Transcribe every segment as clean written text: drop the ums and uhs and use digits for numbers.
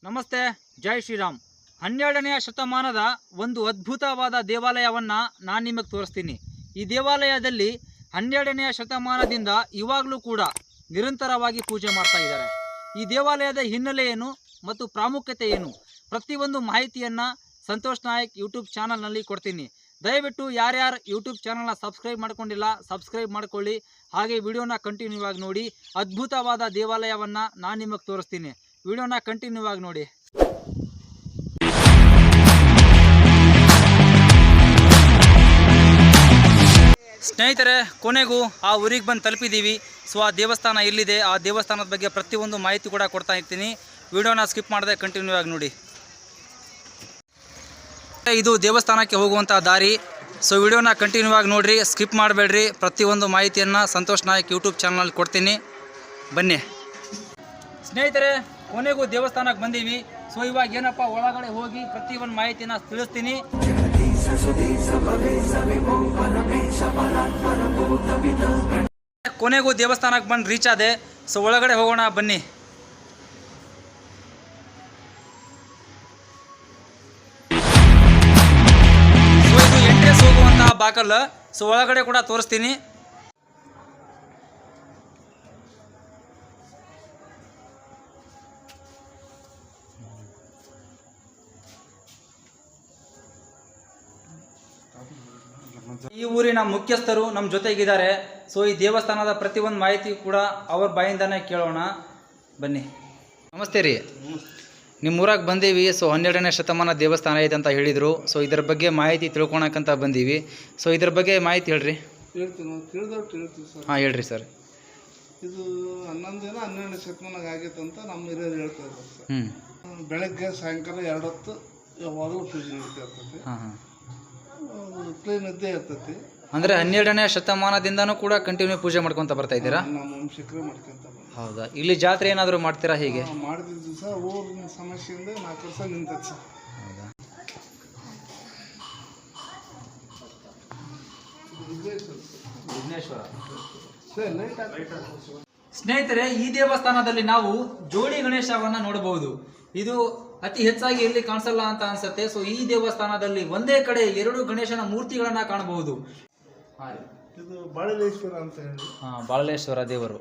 ನಮಸ್ತೆ, ಜೈ ಶ್ರೀರಾಮ್. 12ನೇ ಶತಮಾನದ ಒಂದು ಅದ್ಭುತವಾದ ದೇವಾಲಯವನ್ನು ನಾನು ನಿಮಗೆ ತೋರಿಸ್ತೀನಿ. ಈ ದೇವಾಲಯದಲ್ಲಿ 12ನೇ ಶತಮಾನದಿಂದ ಇವಾಗಲೂ ಕೂಡ ನಿರಂತರವಾಗಿ ಪೂಜೆ ಮಾಡ್ತಾ ಇದ್ದಾರೆ. ಈ ದೇವಾಲಯದ ಹಿನ್ನೆಲೆ ಏನು ಮತ್ತು ಪ್ರಾಮುಖ್ಯತೆ ಏನು, ಪ್ರತಿಯೊಂದು ಮಾಹಿತಿಯನ್ನು ಸಂತೋಷ್ ನಾಯಕ್ ಯೂಟ್ಯೂಬ್ ಚಾನಲ್ನಲ್ಲಿ ಕೊಡ್ತೀನಿ. ದಯವಿಟ್ಟು ಯಾರ್ಯಾರು ಯೂಟ್ಯೂಬ್ ಚಾನಲ್ನ ಸಬ್ಸ್ಕ್ರೈಬ್ ಮಾಡ್ಕೊಂಡಿಲ್ಲ ಸಬ್ಸ್ಕ್ರೈಬ್ ಮಾಡ್ಕೊಳ್ಳಿ. ಹಾಗೆ ವಿಡಿಯೋನ ಕಂಟಿನ್ಯೂ ಆಗಿ ನೋಡಿ. ಅದ್ಭುತವಾದ ದೇವಾಲಯವನ್ನು ನಾನು ನಿಮಗೆ ತೋರಿಸ್ತೀನಿ. ವಿಡಿಯೋನ ಕಂಟಿನ್ಯೂ ಆಗಿ ನೋಡಿ. ಸ್ನೇಹಿತರೆ, ಕೊನೆಗೂ ಆ ಊರಿಗೆ ಬಂದು ತಲುಪಿದ್ದೀವಿ. ಸೊ ಆ ದೇವಸ್ಥಾನ ಎಲ್ಲಿದೆ, ಆ ದೇವಸ್ಥಾನದ ಬಗ್ಗೆ ಪ್ರತಿಯೊಂದು ಮಾಹಿತಿ ಕೂಡ ಕೊಡ್ತಾ ಇರ್ತೀನಿ. ವಿಡಿಯೋನ ಸ್ಕಿಪ್ ಮಾಡದೆ ಕಂಟಿನ್ಯೂ ಆಗಿ ನೋಡಿ. ಇದು ದೇವಸ್ಥಾನಕ್ಕೆ ಹೋಗುವಂಥ ದಾರಿ. ಸೊ ವಿಡಿಯೋನ ಕಂಟಿನ್ಯೂ ಆಗಿ ನೋಡಿರಿ, ಸ್ಕಿಪ್ ಮಾಡಬೇಡ್ರಿ. ಪ್ರತಿಯೊಂದು ಮಾಹಿತಿಯನ್ನು ಸಂತೋಷ್ ನಾಯಕ್ ಯೂಟ್ಯೂಬ್ ಚಾನಲಲ್ಲಿ ಕೊಡ್ತೀನಿ, ಬನ್ನಿ. ಸ್ನೇಹಿತರೆ, ಕೊನೆಗೂ ದೇವಸ್ಥಾನಕ್ಕೆ ಬಂದೀವಿ. ಸೊ ಇವಾಗ ಏನಪ್ಪ ಒಳಗಡೆ ಹೋಗಿ ಪ್ರತಿಯೊಂದು ಮಾಹಿತಿನ ತಿಳಿಸ್ತೀನಿ. ಕೊನೆಗೂ ದೇವಸ್ಥಾನಕ್ಕೆ ಬಂದು ರೀಚ್ ಆದೆ. ಸೊ ಒಳಗಡೆ ಹೋಗೋಣ, ಬನ್ನಿ. ಸೊ ಇದು ಎಂಟ್ರೆನ್ಸ್ ಹೋಗುವಂತಹ ಬಾಕಲ್. ಸೊ ಒಳಗಡೆ ಕೂಡ ತೋರಿಸ್ತೀನಿ. ಈ ಊರಿನ ಮುಖ್ಯಸ್ಥರು ನಮ್ಮ ಜೊತೆಗಿದ್ದಾರೆ. ಸೊ ಈ ದೇವಸ್ಥಾನದ ಪ್ರತಿಯೊಂದು ಮಾಹಿತಿ ಕೂಡ ಅವ್ರ ಬಾಯಿಂದಾನೇ ಕೇಳೋಣ, ಬನ್ನಿ. ನಮಸ್ತೆ ರೀ, ನಿಮ್ಮ ಊರಾಗ ಬಂದೀವಿ. ಸೊ 12ನೇ ಶತಮಾನ ದೇವಸ್ಥಾನ ಇದೆ ಅಂತ ಹೇಳಿದರು. ಸೊ ಇದ್ರ ಬಗ್ಗೆ ಮಾಹಿತಿ ತಿಳ್ಕೊಳಕ್ಕಂತ ಬಂದೀವಿ. ಸೊ ಇದ್ರ ಬಗ್ಗೆ ಮಾಹಿತಿ ಹೇಳ್ರಿ. ಹೇಳ್ತೀವಿ ಸರ್. ಹಾಂ ಹೇಳ್ರಿ ಸರ್. ಇದು 12ನೇ ಶತಮಾನಾಗ ಆಗೈತೆ ಅಂತ ನಮ್ಮ ಹಿರಿಯರು ಹೇಳ್ತಾ ಇದ್ದಾರೆ ಸರ್. ಬೆಳಗ್ಗೆ ಸಾಯಂಕಾಲ 2 ಹೊತ್ತು ಯಾವಾಗಲೂ ಪೂಜೆ ನಡೀತಾ ಇರ್ತೈತಿ. ಹಾಂ ಹಾಂ, ಕ್ಲೀನ್ ಇದ್ದೇ ಇರ್ತೈತಿ. ಅಂದರೆ 12ನೇ ಶತಮಾನದಿಂದನೂ ಕೂಡ ಕಂಟಿನ್ಯೂ ಪೂಜೆ ಮಾಡ್ಕೊತ ಬರ್ತಾ ಇದ್ದೀರಾ? ನಮ್ಮ ವಂಶಿಕರೇ ಮಾಡ್ಕೊಂತ ಬಂದ. ಹೌದಾ? ಇಲ್ಲಿ ಜಾತ್ರೆ ಏನಾದರೂ ಮಾಡ್ತೀರಾ? ಹೀಗೆ ಮಾಡ್ತಿದ್ವಿ ಸರ್. ಊರಿನ ಸಮಸ್ಯೆಯಿಂದ 4 ವರ್ಷ ನಿಂತೈತೆ ಸರ್. ಹೌದಾ? ವಿಘ್ನೇಶ್ವರ. ಸ್ನೇಹಿತರೆ, ಈ ದೇವಸ್ಥಾನದಲ್ಲಿ ನಾವು ಜೋಡಿ ಗಣೇಶವನ್ನ ನೋಡಬಹುದು. ಇದು ಅತಿ ಹೆಚ್ಚಾಗಿ ಎಲ್ಲಿ ಕಾಣಿಸಲ್ಲ ಅಂತ ಅನ್ಸುತ್ತೆ. ಸೊ ಈ ದೇವಸ್ಥಾನದಲ್ಲಿ ಒಂದೇ ಕಡೆ 2 ಗಣೇಶನ ಮೂರ್ತಿಗಳನ್ನ ಕಾಣಬಹುದು. ಇದು ಬಾಳಲೇಶ್ವರ ಅಂತ ಹೇಳಿ. ಬಾಳಲೇಶ್ವರ ದೇವರು.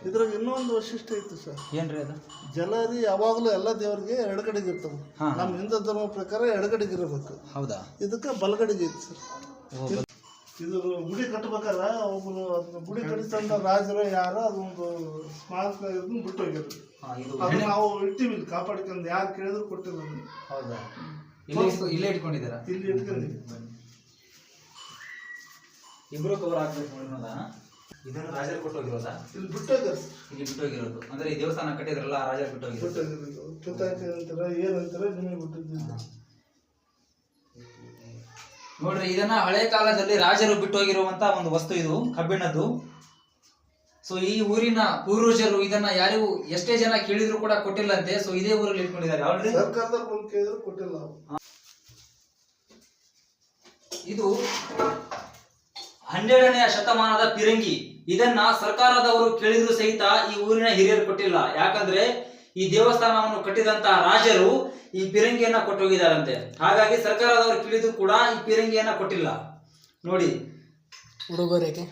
ಇದ್ರಾಗ ಇನ್ನೊಂದು ವೈಶಿಷ್ಟ್ಯ ಐತಿ ಸರ್. ಏನ್ರಿ ಅದು? ಜಲರಿ ಯಾವಾಗಲೂ ಎಲ್ಲ ದೇವರಿಗೆ ಎಡಗಡೆಗೆ ಇರ್ತವೆ. ನಮ್ಮ ಹಿಂದೂ ಧರ್ಮ ಪ್ರಕಾರ ಎಡಗಡೆಗೆ ಇರಬೇಕು. ಹೌದಾ? ಇದಕ್ಕೆ ಬಲಗಡೆಗೆ ಐತಿ ಸರ್. ಇದು ಗುಡಿ ಕಟ್ಟಬೇಕಾದ್ರೆ ಒಬ್ಬರು ಗುಡಿ ಕಟ್ಟಿಸಂತ ರಾಜರು ಯಾರು ಅದೊಂದು ಸ್ಮಾರಕ ಬಿಟ್ಟು ಹೋಗ್ಯಾರ. ಅದು ನಾವು ಇರ್ತೀವಿ ಇಲ್ಲಿ ಕಾಪಾಡ್ಕೊಂಡು, ಯಾರು ಕೇಳಿದ್ರು ಕೊಟ್ಟಿಲ್ಲ. ಹೌದಾ? ಇಲ್ಲೇ ಇಟ್ಕೊಂಡಿದ್ದೀರಾ? ಇಲ್ಲಿ ಇಟ್ಕೊಂಡಿದ್ದೀವಿ. ಇಬ್ರು ಕವರ್ ಆಗ್ಬೇಕು. ಇದನ್ನು ರಾಜರು ಕೊಟ್ಟು ಹೋಗಿರೋದಾ? ಇಲ್ಲಿ ಬಿಟ್ಟು ಹೋಗ್ಯಾರ. ಇಲ್ಲಿ ಬಿಟ್ಟು ಹೋಗಿರೋದು ಅಂದ್ರೆ ಈ ದೇವಸ್ಥಾನ ಕಟ್ಟಿದ್ರಲ್ಲ, ರಾಜರು ಬಿಟ್ಟು ಹೋಗಿರೋದು. ಕಿತ್ತಾಕಿ ಅಂತಾರ, ಏನಂತಾರ, ನಿಮಗೆ ಬಿಟ್ಟಿದ್ದಿಲ್ಲ. ನೋಡ್ರಿ, ಇದನ್ನ ಹಳೆ ಕಾಲದಲ್ಲಿ ರಾಜರು ಬಿಟ್ಟು ಹೋಗಿರುವಂತ ಒಂದು ವಸ್ತು. ಇದು ಕಬ್ಬಿಣದ್ದು. ಸೊ ಈ ಊರಿನ ಪೂರ್ವಜರು ಇದನ್ನ ಯಾರಿಗೂ ಎಷ್ಟೇ ಜನ ಕೇಳಿದ್ರು ಕೂಡ ಕೊಟ್ಟಿಲ್ಲಂತೆ. ಸೊ ಇದೇ ಊರಲ್ಲಿ ಇಟ್ಕೊಂಡಿದ್ದಾರೆ. ಸರ್ಕಾರದಲ್ಲಿ ಬಂದು ಕೇಳಿದ್ರು ಕೊಟ್ಟಿಲ್ಲ. ಇದು 12ನೇ ಶತಮಾನದ ಪಿರಂಗಿ. ಇದನ್ನ ಸರ್ಕಾರದವರು ಕೇಳಿದ್ರು ಸಹಿತ ಈ ಊರಿನ ಹಿರಿಯರು ಕೊಟ್ಟಿಲ್ಲ. ಯಾಕಂದ್ರೆ ಈ ದೇವಸ್ಥಾನವನ್ನು ಕಟ್ಟಿದಂತ ರಾಜರು ಈ ಪಿರಂಗಿಯನ್ನ ಕೊಟ್ಟೋಗಿದಾರಂತೆ. ಹಾಗಾಗಿ ಸರ್ಕಾರದವರು ಕೇಳಿದ್ರು ಕೂಡ ಈ ಪಿರಂಗಿಯನ್ನ ಕೊಟ್ಟಿಲ್ಲ. ನೋಡಿ, ಉಡುಗೊರೆಗೆ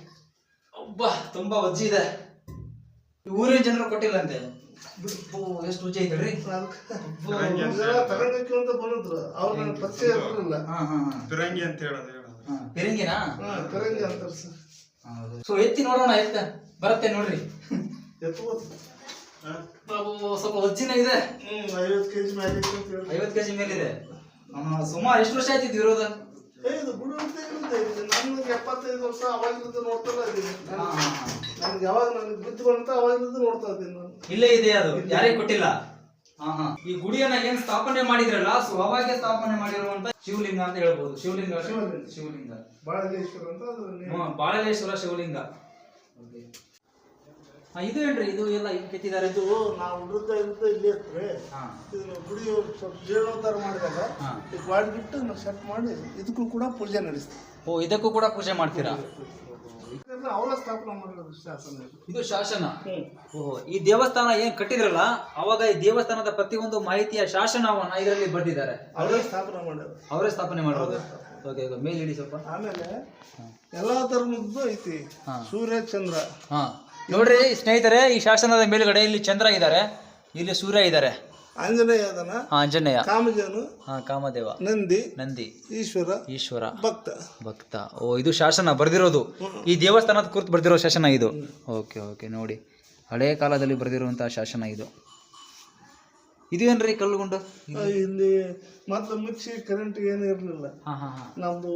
ಒಬ್ಬ ತುಂಬಾ ವಜ್ಜಿ ಇದೆ. ಈ ಊರಿನ ಜನರು ಕೊಟ್ಟಿಲ್ಲಂತೆ. ಎಷ್ಟು ವಜ್ಜೆ ಐತಲ್ರಿ. ತಗೊಂಡಕ್ಕೆ ಅಂತ ಬಂದ್ರು, ಅವ್ರ ಪರಿಚಯ ಇರಲಿಲ್ಲ. ಪಿರಂಗಿ ಅಂತ ಹೇಳೋದು. ಪಿರಂಗಿನಾ? ಪಿರಂಗಿ ಅಂತಾರೆ ಸರ್. ಸೊ ಎತ್ತಿ ನೋಡೋಣ. ಬರುತ್ತೆ ನೋಡ್ರಿ. ಎತ್ಬೋದು. ಸ್ವಲ್ಪ ವಜ್ಜಿನ ಇದೆ. 50 kg ಮೇಲೆ. 50 kg ಮೇಲಿದೆ. ಸುಮಾರು ಎಷ್ಟು ವರ್ಷ ಆಯ್ತಿದ್ ಇರೋದು? ಇದು ಗುಡಿ ಅಂತ ಇರುತ್ತೆ. ನಮ್ಗೆ 75 ವರ್ಷ ಅವಾಗಿಂದ ನೋಡ್ತಾರ ಇದ್ದೀನಿ. ನನ್ಗೆ ಯಾವಾಗ ನನಗೆ ಬಿದ್ದು ಬಂತ ಅವಾಗಿಂದ ನೋಡ್ತಾ ಇದ್ದೀನಿ ನಾನು. ಇಲ್ಲೇ ಇದೆ, ಅದು ಯಾರಿಗೆ ಕೊಟ್ಟಿಲ್ಲ. ಈ ಗುಡಿಯನ್ನ ಏನ್ ಸ್ಥಾಪನೆ ಮಾಡಿದ್ರಲ್ಲ, ಸೊ ಅವಾಗೆ ಸ್ಥಾಪನೆ ಮಾಡಿರುವಂತ ಶಿವಲಿಂಗ ಅಂತ ಹೇಳ್ಬೋದು. ಶಿವಲಿಂಗ ಬಾಳಲೇಶ್ವರ ಅಂತ. ಬಾಳಲೇಶ್ವರ ಶಿವಲಿಂಗ. ಇದು ಏನ್ರಿ? ಇದು ಎಲ್ಲ ಇಲ್ಲಿ ಕೆತ್ತಿದ್ದಾರೆ. ಇದು ನಾವು ಇರುತ್ತೆ ಇಲ್ಲಿ ಇರ್ತವೆ. ಇದು ಗುಡಿ ಸ್ವಲ್ಪ ಜೀರ್ಣೋದ್ಧಾರ ಮಾಡಿದಾಗ ಈಗ ಮಾಡಿಬಿಟ್ಟು ನಾವು ಸೆಟ್ ಮಾಡಿ ಇದಕ್ಕೂ ಕೂಡ ಪೂಜೆ ನಡೆಸ್ತೀವಿ. ಇದಕ್ಕೂ ಕೂಡ ಪೂಜೆ ಮಾಡ್ತೀರಾ? ಮಾಡಿದ್ರೆ ಅವರ ಸ್ಥಾಪನೆ ಮಾಡಿರೋದು ಶಾಸನ ಇದು. ಇದು ಶಾಸನ. ಓಹೋ, ಈ ದೇವಸ್ಥಾನ ಏನ್ ಕಟ್ಟಿದ್ರಲ್ಲ ಅವಾಗ ಈ ದೇವಸ್ಥಾನದ ಪ್ರತಿಯೊಂದು ಮಾಹಿತಿಯ ಶಾಸನವನ್ನ ಇದರಲ್ಲಿ ಬರೆದಿದ್ದಾರೆ. ಅವರೇ ಸ್ಥಾಪನೆ ಮಾಡೋದು. ಅವರೇ ಸ್ಥಾಪನೆ ಮಾಡೋದು. ಓಕೆ, ಮೇಲೆ ಇಡಿ ಸ್ವಲ್ಪ. ಆಮೇಲೆ ಎಲ್ಲಾ ಧರ್ಮದ್ದು ಐತಿ. ಸೂರ್ಯ ಚಂದ್ರ. ಹಾ, ನೋಡ್ರಿ ಸ್ನೇಹಿತರೆ, ಈ ಶಾಸನದ ಮೇಲ್ಗಡೆ ಇಲ್ಲಿ ಚಂದ್ರ ಇದ್ದಾರೆ, ಇಲ್ಲಿ ಸೂರ್ಯ ಇದ್ದಾರೆ, ಆಂಜನೇಯ ಅದನ, ಆಂಜನೇಯ, ಕಾಮಜನು, ಕಾಮದೇವ, ನಂದಿ, ಈಶ್ವರ, ಭಕ್ತ. ಓ, ಇದು ಶಾಸನ ಬರ್ದಿರೋದು, ಈ ದೇವಸ್ಥಾನದ ಕುರಿತು ಬರ್ದಿರೋ ಶಾಸನ ಇದು. ಓಕೆ ಓಕೆ, ನೋಡಿ ಹಳೆ ಕಾಲದಲ್ಲಿ ಬರ್ದಿರುವಂತಹ ಶಾಸನ ಇದು. ಇದೇನ್ರಿ ಕಲ್ಲುಗುಂಡು? ಇಲ್ಲಿ ಮೊದ್ಲು ಮುಚ್ಚಿ ಕರೆಂಟ್ ಏನು ಇರಲಿಲ್ಲ. ನಮ್ದು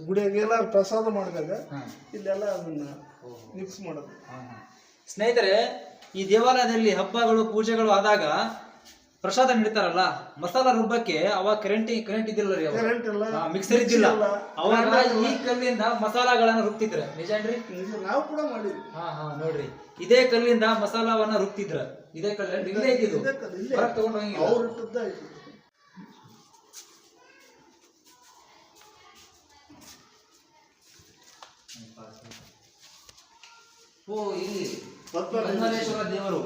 ಗುಡಿಯಾಗ ಎಲ್ಲಾರು ಪ್ರಸಾದ ಮಾಡಿದಾಗ ಇಲ್ಲೆಲ್ಲ ಅದನ್ನ ಮಿಕ್ಸ್ ಮಾಡೋದು. ಸ್ನೇಹಿತರೆ, ಈ ದೇವಾಲಯದಲ್ಲಿ ಹಬ್ಬಗಳು ಪೂಜೆಗಳು ಆದಾಗ ಪ್ರಸಾದ ನೀಡ್ತಾರಲ್ಲ, ಮಸಾಲ ರುಬ್ಬಕ್ಕೆ ಅವಾಗ ಕರೆಂಟ್ ಇದ್ದಿಲ್ಲ ರೀ, ಮಿಕ್ಸರ್ ಇದ್ದಿಲ್ಲ. ಅವಾಗ ಈ ಕಲ್ಲಿಂದ ಮಸಾಲಗಳನ್ನ ರುಬ್ತಿದ್ರ. ನಿಜಾನ್ರಿ? ನಾವು ಕೂಡ ಮಾಡಿದ್ವಿ. ನೋಡ್ರಿ, ಇದೇ ಕಲ್ಲಿಂದ ಮಸಾಲವನ್ನ ರುಬ್ತಿದ್ರ. ಇದೇ ಕಲ್ಲ ಇಲ್ಲೇ ಇದ್ದಿದ್ದು, ಹೊರಗೆ ತಗೊಂಡು ಹೋಗಿಲ್ಲ. ಓ, ಇಲ್ಲಿ ಪದ್ಮನಾಭೇಶ್ವರ ದೇವರು.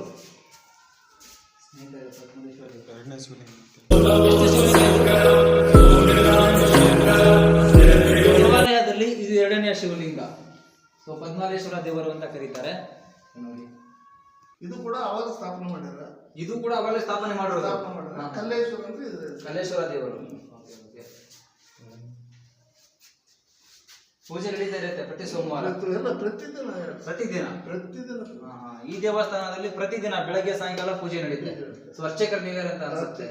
ದೇವಾಲಯದಲ್ಲಿ ಇದು ಎರಡನೆಯ ಶಿವಲಿಂಗ. ಸೊ ಪದ್ಮನಾಭೇಶ್ವರ ದೇವರು ಅಂತ ಕರೀತಾರೆ. ನೋಡಿ, ಇದು ಕೂಡ ಅವಾಗ ಸ್ಥಾಪನೆ ಮಾಡ್ಯಾರ. ಇದು ಕೂಡ ಅವಾಗಲೇ ಸ್ಥಾಪನೆ ಮಾಡಿರೋದು. ಕಲ್ಲೇಶ್ವರ ದೇವರು. ಪೂಜೆ ನಡೀತಾ ಇರುತ್ತೆ ಪ್ರತಿ ಸೋಮವಾರ, ಪ್ರತಿದಿನ. ಈ ದೇವಸ್ಥಾನದಲ್ಲಿ ಪ್ರತಿದಿನ ಬೆಳಗ್ಗೆ ಸಾಯಂಕಾಲ ಪೂಜೆ ನಡೀತೆ. ಸೊ ಅರ್ಚಕರು ನೀವೇ ಅಂತ ಅನ್ಸುತ್ತೆ.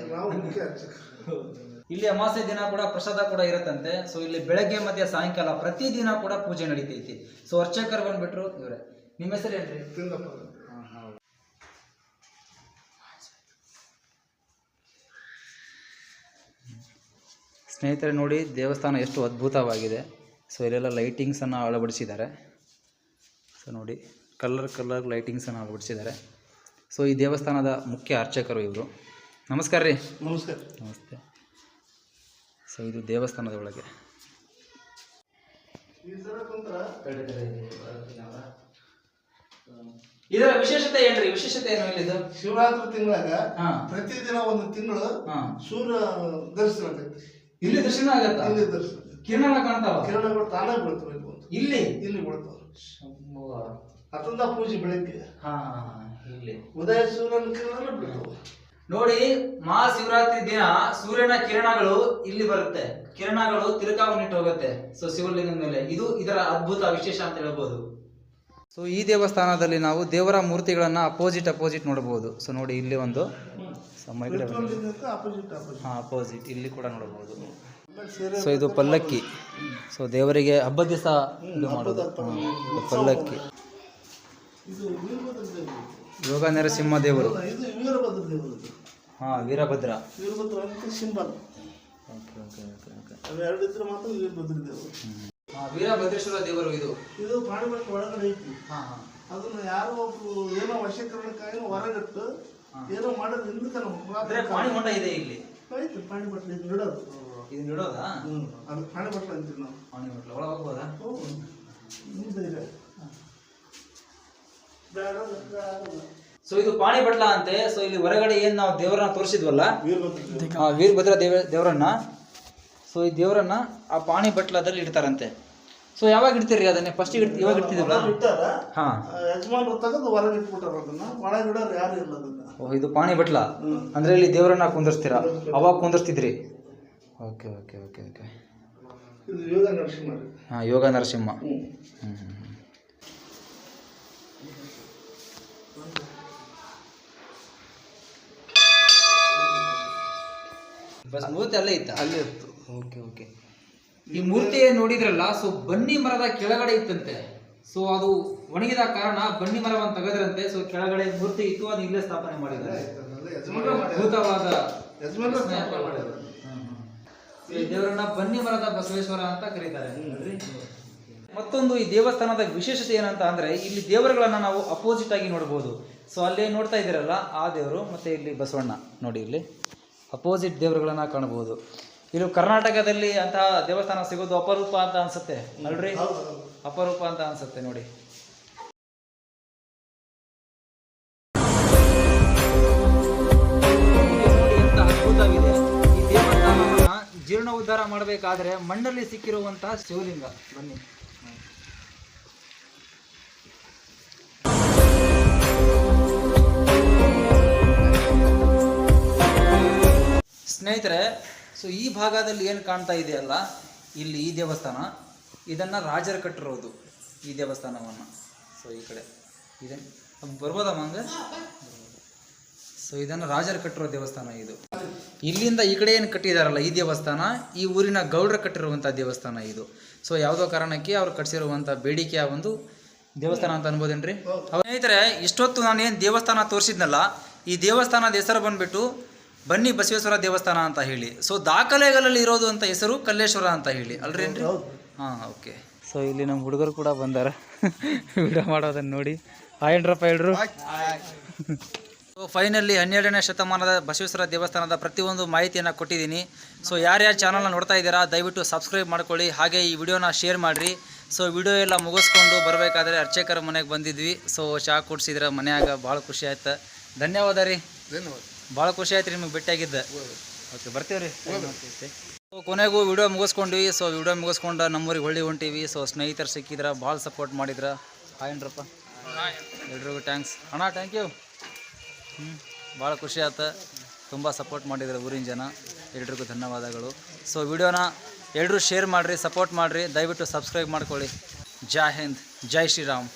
ಇಲ್ಲಿ ಅಮಾವಾಸ್ಯೆ ದಿನ ಕೂಡ ಪ್ರಸಾದ ಕೂಡ ಇರುತ್ತಂತೆ. ಸೊ ಇಲ್ಲಿ ಬೆಳಗ್ಗೆ ಮತ್ತೆ ಸಾಯಂಕಾಲ ಪ್ರತಿದಿನ ಕೂಡ ಪೂಜೆ ನಡೀತೈತಿ. ಸೊ ಅರ್ಚಕರು ಬಂದ್ಬಿಟ್ರು ಇವ್ರೆ. ನಿಮ್ಮ ಹೆಸರು ಏನ್ರಿ? ಸ್ನೇಹಿತರೆ, ನೋಡಿ ದೇವಸ್ಥಾನ ಎಷ್ಟು ಅದ್ಭುತವಾಗಿದೆ. ಸೊ ಇಲ್ಲೆಲ್ಲ ಲೈಟಿಂಗ್ಸನ್ನು ಅಳವಡಿಸಿದ್ದಾರೆ. ಸೊ ನೋಡಿ, ಕಲರ್ ಲೈಟಿಂಗ್ಸನ್ನು ಅಳವಡಿಸಿದ್ದಾರೆ. ಸೊ ಈ ದೇವಸ್ಥಾನದ ಮುಖ್ಯ ಅರ್ಚಕರು ಇವರು. ನಮಸ್ಕಾರ ರೀ. ನಮಸ್ತೆ. ಸೊ ಇದು ದೇವಸ್ಥಾನದ ಒಳಗೆ. ಇದರ ವಿಶೇಷತೆ ಏನ್ರಿ? ವಿಶೇಷತೆ ಏನು ಇಲ್ಲಿದು? ಶಿವರಾತ್ರಿ ತಿಂಗಳಾಗ ಪ್ರತಿದಿನ ಒಂದು ತಿಂಗಳು ಸೂರ್ಯ ದರ್ಶನ ಆಗತ್ತೆ. ಇಲ್ಲಿ ದರ್ಶನ ಆಗತ್ತ? ಇಲ್ಲಿ ದರ್ಶನ, ಕಿರಣಗಳು ಕಾಣ್ತಾವ. ಕಿರಣಗಳು ತಾನೇ ಬೀಳ್ತವೆ. ಇಲ್ಲಿ ಬೀಳ್ತಾವ. ಅತಂದ ಪೂಜೆ ಬೆಳಗ್ಗೆ ಇಲ್ಲಿ ಉದಯ ಸೂರ್ಯನ ಕಿರಣ ಬೀಳ್ತಾವ. ನೋಡಿ, ಮಹಾಶಿವರಾತ್ರಿ ದಿನ ಸೂರ್ಯನ ಕಿರಣಗಳು ಇಲ್ಲಿ ಬರುತ್ತೆ. ಕಿರಣಗಳು ತಿರುಕಾವನ್ನಿಟ್ಟು ಹೋಗುತ್ತೆ. ಸೊ ಶಿವಲಿಂಗದ ಮೇಲೆ ಇದು ಇದರ ಅದ್ಭುತ ವಿಶೇಷ ಅಂತ ಹೇಳ್ಬೋದು. ಸೊ ಈ ದೇವಸ್ಥಾನದಲ್ಲಿ ನಾವು ದೇವರ ಮೂರ್ತಿಗಳನ್ನ ಅಪೋಸಿಟ್ ನೋಡಬಹುದು. ಸೊ ನೋಡಿ, ಇಲ್ಲಿ ಒಂದು ಅಪೋಸಿಟ್ ಇಲ್ಲಿ ಕೂಡ ನೋಡಬಹುದು. ಸೊ ಇದು ಪಲ್ಲಕ್ಕಿ. ಸೊ ದೇವರಿಗೆ ಹಬ್ಬದ ದಿವಸ ಇದು ಮಾಡೋದು ಪಲ್ಲಕ್ಕಿ. ಯೋಗ ನರಸಿಂಹ ದೇವರು. ವೀರಭದ್ರ ಸಿಂಬಲ್. ವೀರಭದ್ರೇಶ್ವರ ದೇವರು. ಇದು ಪಾಣಿಮಠ ಒಳಗಡೆ ಐತಿ. ಅದನ್ನ ಯಾರೋ ಒಬ್ರು ಏನೋ ವಶೀಕರಣಕ್ಕಾಗಿ ಹೊರಗಿಟ್ಟು ಏನೋ ಮಾಡೋದು ಹಿಂದಕ್ಕೆ ಪಾಣಿಮಠ ಇದೆ ಇಲ್ಲಿ. ಐತಿ ಪಾಣಿಮಠ. ಇದು ನೋಡೋದು, ಇದು ನೋಡೋದಾ? ಅದು ಪಾಣಿಮಠ ಅಂತೀವಿ ನಾವು. ಪಾಣಿಮಠ ಒಳಗೆ ಹೋಗ್ಬೋದಾ? ಸೊ ಇದು ಪಾಣಿ ಬಟ್ಲ ಅಂತೆ. ಸೊ ಇಲ್ಲಿ ಹೊರಗಡೆ ಏನ್ ನಾವು ದೇವರನ್ನ ತೋರಿಸಿದ್ವಲ್ಲ, ವೀರಭದ್ರ ದೇವರನ್ನ, ಸೊ ಈ ದೇವರನ್ನ ಆ ಪಾಣಿ ಬಟ್ಲದಲ್ಲಿ ಇಡ್ತಾರಂತೆ. ಸೊ ಯಾವಾಗ ಇಡ್ತೀರಿ ಅದನ್ನೇ? ಫಸ್ಟ್ ಇವಾಗ ಇಡ್ತಿದ್ವಲ್ಲ, ಯಜಮಾನರು ತೆಗೆದು ಹೊರಗೆ ಇಟ್ಬಿಟ್ಟಾರ. ಅದನ್ನ ಒಳಗೆ ಇಡೋರು ಯಾರು ಇಲ್ಲ ಅದನ್ನ. ಓಹ್, ಇದು ಪಾಣಿ ಬಟ್ಲ ಅಂದ್ರೆ ಇಲ್ಲಿ ದೇವರನ್ನ ಕುಂದರ್ಸ್ತೀರಾ? ಅವಾಗ ಕುಂದರ್ಸ್ತಿದ್ರಿ. Okay okay okay okay. ಇದು ಯೋಗ ನರಸಿಂಹ. ಯೋಗ ನರಸಿಂಹ. ಬಸ್ ಮೂರ್ತಿ ಅಲ್ಲೇ ಇತ್ತ? ಅಲ್ಲೇ ಇತ್ತು. Okay okay. ಈ ಮೂರ್ತಿ ನೋಡಿದ್ರಲ್ಲ, ಸೊ ಬನ್ನಿ ಮರದ ಕೆಳಗಡೆ ಇತ್ತಂತೆ. ಸೊ ಅದು ಒಣಗಿದ ಕಾರಣ ಬನ್ನಿ ಮರವನ್ನು ತೆಗೆದ್ರಂತೆ. ಸೊ ಕೆಳಗಡೆ ಮೂರ್ತಿ ಇತ್ತು, ಅದು ಇಲ್ಲೇ ಸ್ಥಾಪನೆ ಮಾಡಿದ್ದಾರೆ. ಅದ್ಭುತವಾದ ದೇವರನ್ನ ಬನ್ನಿ ಮರದ ಬಸವೇಶ್ವರ ಅಂತ ಕರೀತಾರೆ. ಮತ್ತೊಂದು ಈ ದೇವಸ್ಥಾನದ ವಿಶೇಷತೆ ಏನಂತ ಅಂದ್ರೆ, ಇಲ್ಲಿ ದೇವರುಗಳನ್ನ ನಾವು ಅಪೋಸಿಟ್ ಆಗಿ ನೋಡಬಹುದು. ಸೊ ಅಲ್ಲಿ ನೋಡ್ತಾ ಇದ್ದೀರಲ್ಲ, ಆ ದೇವರು ಮತ್ತೆ ಇಲ್ಲಿ ಬಸವಣ್ಣ ನೋಡಿ, ಇಲ್ಲಿ ಅಪೋಸಿಟ್ ದೇವರುಗಳನ್ನ ಕಾಣಬಹುದು. ಇಲ್ಲಿ ಕರ್ನಾಟಕದಲ್ಲಿ ಅಂತಹ ದೇವಸ್ಥಾನ ಸಿಗೋದು ಅಪರೂಪ ಅಂತ ಅನ್ಸುತ್ತೆ ಅಲ್ರಿ? ಅಪರೂಪ ಅಂತ ಅನಿಸುತ್ತೆ ನೋಡಿ. ನೋಡಿ ಎಂತ ಅದ್ಭುತವಿದೆ. ಈ ದೇವಸ್ಥಾನವನ್ನು ಜೀರ್ಣೋದ್ಧಾರ ಮಾಡಬೇಕಾದ್ರೆ ಮಣ್ಣಲ್ಲಿ ಸಿಕ್ಕಿರುವಂತಹ ಶಿವಲಿಂಗ. ಬನ್ನಿ. ಸ್ನೇಹಿತರೆ, ಸೊ ಈ ಭಾಗದಲ್ಲಿ ಏನು ಕಾಣ್ತಾ ಇದೆಯಲ್ಲ, ಇಲ್ಲಿ ಈ ದೇವಸ್ಥಾನ, ಇದನ್ನು ರಾಜರು ಕಟ್ಟಿರೋದು ಈ ದೇವಸ್ಥಾನವನ್ನು. ಸೊ ಈ ಕಡೆ ಇದನ್ನು ಬರ್ಬೋದಮ್ಮ ಹಂಗೆ? ಸೊ ಇದನ್ನು ರಾಜರು ಕಟ್ಟಿರೋ ದೇವಸ್ಥಾನ ಇದು. ಇಲ್ಲಿಂದ ಈ ಕಡೆ ಏನು ಕಟ್ಟಿದಾರಲ್ಲ ಈ ದೇವಸ್ಥಾನ, ಈ ಊರಿನ ಗೌಡ್ರ ಕಟ್ಟಿರುವಂಥ ದೇವಸ್ಥಾನ ಇದು. ಸೊ ಯಾವುದೋ ಕಾರಣಕ್ಕೆ ಅವ್ರು ಕಟ್ಟಿಸಿರುವಂಥ ಬೇಡಿಕೆಯ ಒಂದು ದೇವಸ್ಥಾನ ಅಂತ ಅನ್ಬೋದೇನ್ರಿ? ಸ್ನೇಹಿತರೆ, ಇಷ್ಟೊತ್ತು ನಾನೇನು ದೇವಸ್ಥಾನ ತೋರಿಸಿದ್ನಲ್ಲ, ಈ ದೇವಸ್ಥಾನದ ಹೆಸರು ಬಂದುಬಿಟ್ಟು ಬನ್ನಿ ಬಸವೇಶ್ವರ ದೇವಸ್ಥಾನ ಅಂತ ಹೇಳಿ. ಸೊ ದಾಖಲೆಗಳಲ್ಲಿ ಇರೋದು ಅಂತ ಹೆಸರು ಕಲ್ಲೇಶ್ವರ ಅಂತ ಹೇಳಿ ಅಲ್ರೇನ್ರಿ? ಹಾಂ, ಓಕೆ. ಸೊ ಇಲ್ಲಿ ನಮ್ಮ ಹುಡುಗರು ಕೂಡ ಬಂದಾರ ವಿಡಿಯೋ ಮಾಡೋದನ್ನು ನೋಡಿ. ಆಯಣ್ರಪ್ಪ ಹೇಳ್ರು. ಸೊ ಫೈನಲಿ 12ನೇ ಶತಮಾನದ ಬಸವೇಶ್ವರ ದೇವಸ್ಥಾನದ ಪ್ರತಿಯೊಂದು ಮಾಹಿತಿಯನ್ನು ಕೊಟ್ಟಿದ್ದೀನಿ. ಸೊ ಯಾರ್ಯಾರು ಚಾನಲ್ನ ನೋಡ್ತಾ ಇದ್ದೀರಾ ದಯವಿಟ್ಟು ಸಬ್ಸ್ಕ್ರೈಬ್ ಮಾಡ್ಕೊಳ್ಳಿ, ಹಾಗೆ ಈ ವಿಡಿಯೋನ ಶೇರ್ ಮಾಡಿರಿ. ಸೊ ವಿಡಿಯೋ ಎಲ್ಲ ಮುಗಿಸ್ಕೊಂಡು ಬರಬೇಕಾದ್ರೆ ಅರ್ಚಕರ ಮನೆಗೆ ಬಂದಿದ್ವಿ. ಸೊ ಚಹಾ ಕುಡಿಸಿದ್ರೆ ಮನ್ಯಾಗ ಭಾಳ ಖುಷಿ ಆಯ್ತು. ಧನ್ಯವಾದ ರೀ. ಧನ್ಯವಾದ. ಭಾಳ ಖುಷಿ ಆಯ್ತು ರೀ ನಿಮಗೆ ಭೇಟಿಯಾಗಿದ್ದೆ. ಓಕೆ, ಬರ್ತೀವಿ ರೀ. ಸೊ ಕೊನೆಗೂ ವಿಡಿಯೋ ಮುಗಿಸ್ಕೊಂಡ್ವಿ. ಸೊ ವಿಡಿಯೋ ಮುಗಿಸ್ಕೊಂಡು ನಮ್ಮೂರಿಗೆ ಹೊಂಟೀವಿ. ಸೊ ಸ್ನೇಹಿತರು ಸಿಕ್ಕಿದ್ರೆ ಭಾಳ ಸಪೋರ್ಟ್ ಮಾಡಿದ್ರೆ. ಹಾಯಣ್ರಪ್ಪ. ಎಲ್ರಿಗೂ ಥ್ಯಾಂಕ್ಸ್ ಅಣ್ಣ. Thank you. ಭಾಳ ಖುಷಿ ಆಯ್ತು, ತುಂಬ ಸಪೋರ್ಟ್ ಮಾಡಿದ್ರೆ ಊರಿನ ಜನ. ಎಲ್ರಿಗೂ ಧನ್ಯವಾದಗಳು. ಸೊ ವಿಡಿಯೋನ ಎಲ್ಲರೂ ಶೇರ್ ಮಾಡಿರಿ, ಸಪೋರ್ಟ್ ಮಾಡಿರಿ, ದಯವಿಟ್ಟು ಸಬ್ಸ್ಕ್ರೈಬ್ ಮಾಡ್ಕೊಳ್ಳಿ. ಜೈ ಹಿಂದ್, ಜೈ ಶ್ರೀರಾಮ್.